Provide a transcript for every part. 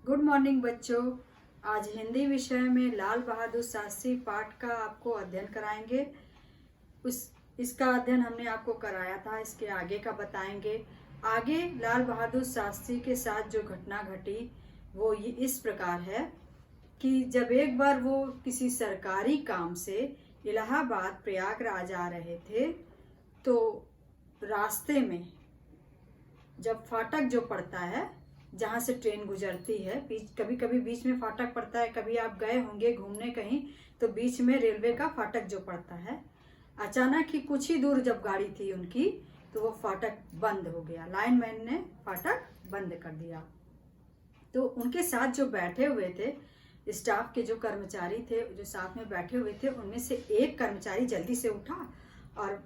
Good morning बच्चों। आज हिंदी विषय में लाल बहादुर शास्त्री पाठ का आपको अध्ययन कराएंगे। इसका अध्ययन हमने आपको कराया था, इसके आगे का बताएंगे। आगे लाल बहादुर शास्त्री के साथ जो घटना घटी वो ये इस प्रकार है कि जब एक बार वो किसी सरकारी काम से इलाहाबाद प्रयागराज आ रहे थे तो रास्ते में जब फाटक जो पड़ता है जहाँ से ट्रेन गुजरती है, कभी कभी बीच में फाटक पड़ता है। कभी आप गए होंगे घूमने कहीं तो बीच में रेलवे का फाटक जो पड़ता है, अचानक ही कुछ ही दूर जब गाड़ी थी उनकी तो वो फाटक बंद हो गया। लाइनमैन ने फाटक बंद कर दिया। तो उनके साथ जो बैठे हुए थे स्टाफ के जो कर्मचारी थे जो साथ में बैठे हुए थे, उनमें से एक कर्मचारी जल्दी से उठा और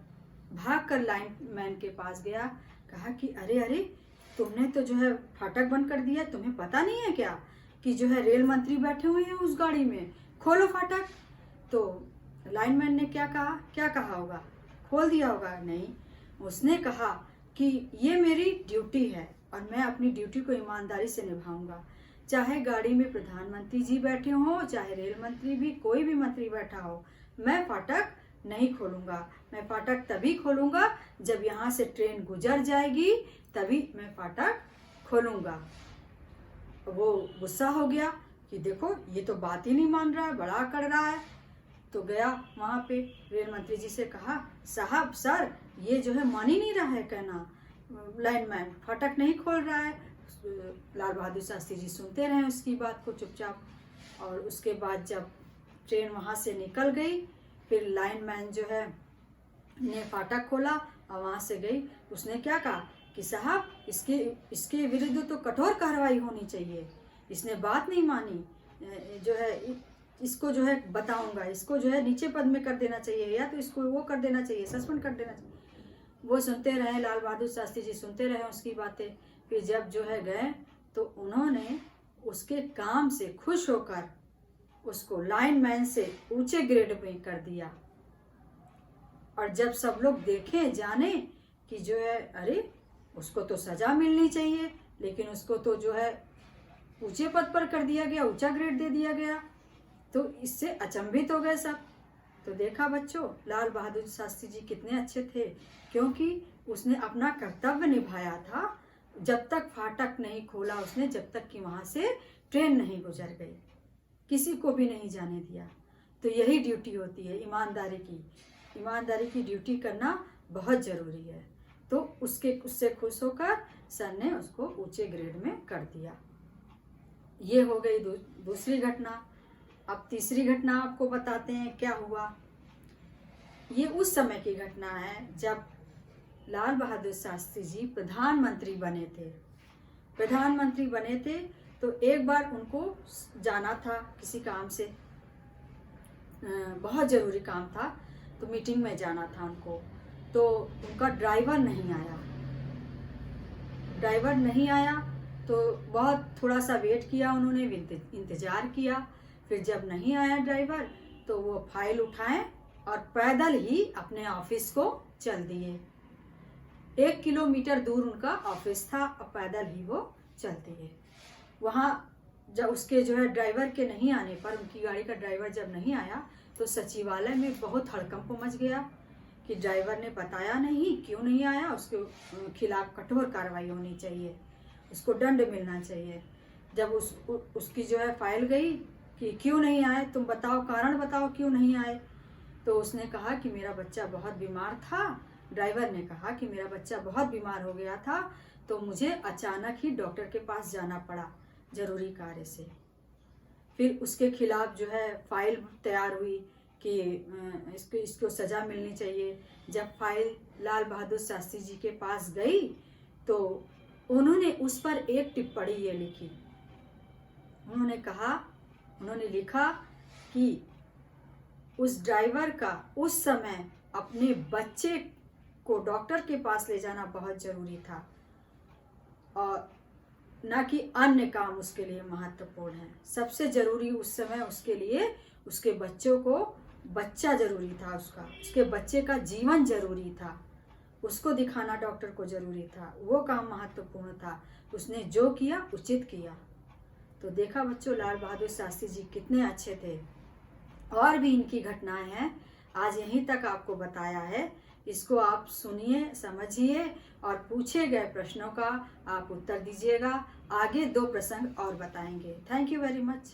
भागकर लाइनमैन के पास गया। कहा कि अरे अरे, तुमने तो जो है फाटक बंद कर दिया, तुम्हें पता नहीं है क्या कि जो है रेल मंत्री बैठे हुए हैं उस गाड़ी में, खोलो फाटक। तो लाइनमैन ने क्या कहा होगा? खोल दिया होगा? नहीं, उसने कहा कि ये मेरी ड्यूटी है और मैं अपनी ड्यूटी को ईमानदारी से निभाऊंगा। चाहे गाड़ी में प्रधानमंत्री जी बैठे हो, चाहे रेल मंत्री भी, कोई भी मंत्री बैठा हो, मैं फाटक नहीं खोलूंगा। मैं फाटक तभी खोलूंगा जब यहाँ से ट्रेन गुजर जाएगी, तभी मैं फाटक खोलूंगा। वो गुस्सा हो गया कि देखो ये तो बात ही नहीं मान रहा है, बड़ा कर रहा है। तो गया वहाँ पे रेल मंत्री जी से कहा, साहब सर ये जो है मान ही नहीं रहा है कहना, लाइनमैन फाटक नहीं खोल रहा है। लाल बहादुर शास्त्री जी सुनते रहे उसकी बात को चुपचाप। और उसके बाद जब ट्रेन वहाँ से निकल गई, फिर लाइनमैन जो है ने फाटक खोला और वहाँ से गई। उसने क्या कहा कि साहब इसके विरुद्ध तो कठोर कार्रवाई होनी चाहिए, इसने बात नहीं मानी, जो है इसको जो है बताऊंगा, इसको जो है नीचे पद में कर देना चाहिए या तो इसको वो कर देना चाहिए, सस्पेंड कर देना चाहिए। वो सुनते रहे, लाल बहादुर शास्त्री जी सुनते रहे उसकी बातें। फिर जब जो है गए तो उन्होंने उसके काम से खुश होकर उसको लाइनमैन से ऊंचे ग्रेड में कर दिया। और जब सब लोग देखें जाने कि जो है अरे उसको तो सजा मिलनी चाहिए, लेकिन उसको तो जो है ऊंचे पद पर कर दिया गया, ऊंचा ग्रेड दे दिया गया, तो इससे अचंभित हो गए सब। तो देखा बच्चों, लाल बहादुर शास्त्री जी कितने अच्छे थे, क्योंकि उसने अपना कर्तव्य निभाया था। जब तक फाटक नहीं खोला उसने, जब तक कि वहां से ट्रेन नहीं गुजर गई, किसी को भी नहीं जाने दिया। तो यही ड्यूटी होती है ईमानदारी की ड्यूटी करना बहुत जरूरी है। तो उससे खुश होकर सर ने उसको ऊंचे ग्रेड में कर दिया। ये हो गई दूसरी घटना। अब तीसरी घटना आपको बताते हैं क्या हुआ। ये उस समय की घटना है जब लाल बहादुर शास्त्री जी प्रधानमंत्री बने थे। तो एक बार उनको जाना था किसी काम से, बहुत ज़रूरी काम था, तो मीटिंग में जाना था उनको। तो उनका ड्राइवर नहीं आया तो बहुत थोड़ा सा वेट किया उन्होंने, इंतज़ार किया। फिर जब नहीं आया ड्राइवर तो वो फाइल उठाएं और पैदल ही अपने ऑफिस को चल दिए। 1 किलोमीटर दूर उनका ऑफिस था और पैदल ही वो चलते हैं। वहाँ जब उसके जो है ड्राइवर के नहीं आने पर, उनकी गाड़ी का ड्राइवर जब नहीं आया तो सचिवालय में बहुत हड़कंप मच गया कि ड्राइवर ने बताया नहीं, क्यों नहीं आया, उसके खिलाफ कठोर कार्रवाई होनी चाहिए, उसको दंड मिलना चाहिए। जब उसकी जो है फाइल गई कि क्यों नहीं आए, तुम बताओ, कारण बताओ क्यों नहीं आए। तो उसने कहा कि मेरा बच्चा बहुत बीमार था। ड्राइवर ने कहा कि मेरा बच्चा बहुत बीमार हो गया था तो मुझे अचानक ही डॉक्टर के पास जाना पड़ा जरूरी कार्य से। फिर उसके खिलाफ जो है फाइल तैयार हुई कि इसको सजा मिलनी चाहिए। जब फाइल लाल बहादुर शास्त्री जी के पास गई तो उन्होंने उस पर एक टिप्पणी ये लिखी। उन्होंने लिखा कि उस ड्राइवर का उस समय अपने बच्चे को डॉक्टर के पास ले जाना बहुत जरूरी था और न कि अन्य काम उसके लिए महत्वपूर्ण है। सबसे जरूरी उस समय उसके लिए उसके बच्चा जरूरी था, उसके बच्चे का जीवन जरूरी था, उसको दिखाना डॉक्टर को जरूरी था, वो काम महत्वपूर्ण था। उसने जो किया उचित किया। तो देखा बच्चों, लाल बहादुर शास्त्री जी कितने अच्छे थे। और भी इनकी घटनाएं हैं, आज यहीं तक आपको बताया है। इसको आप सुनिए, समझिए और पूछे गए प्रश्नों का आप उत्तर दीजिएगा। आगे 2 प्रसंग और बताएंगे। Thank you very much.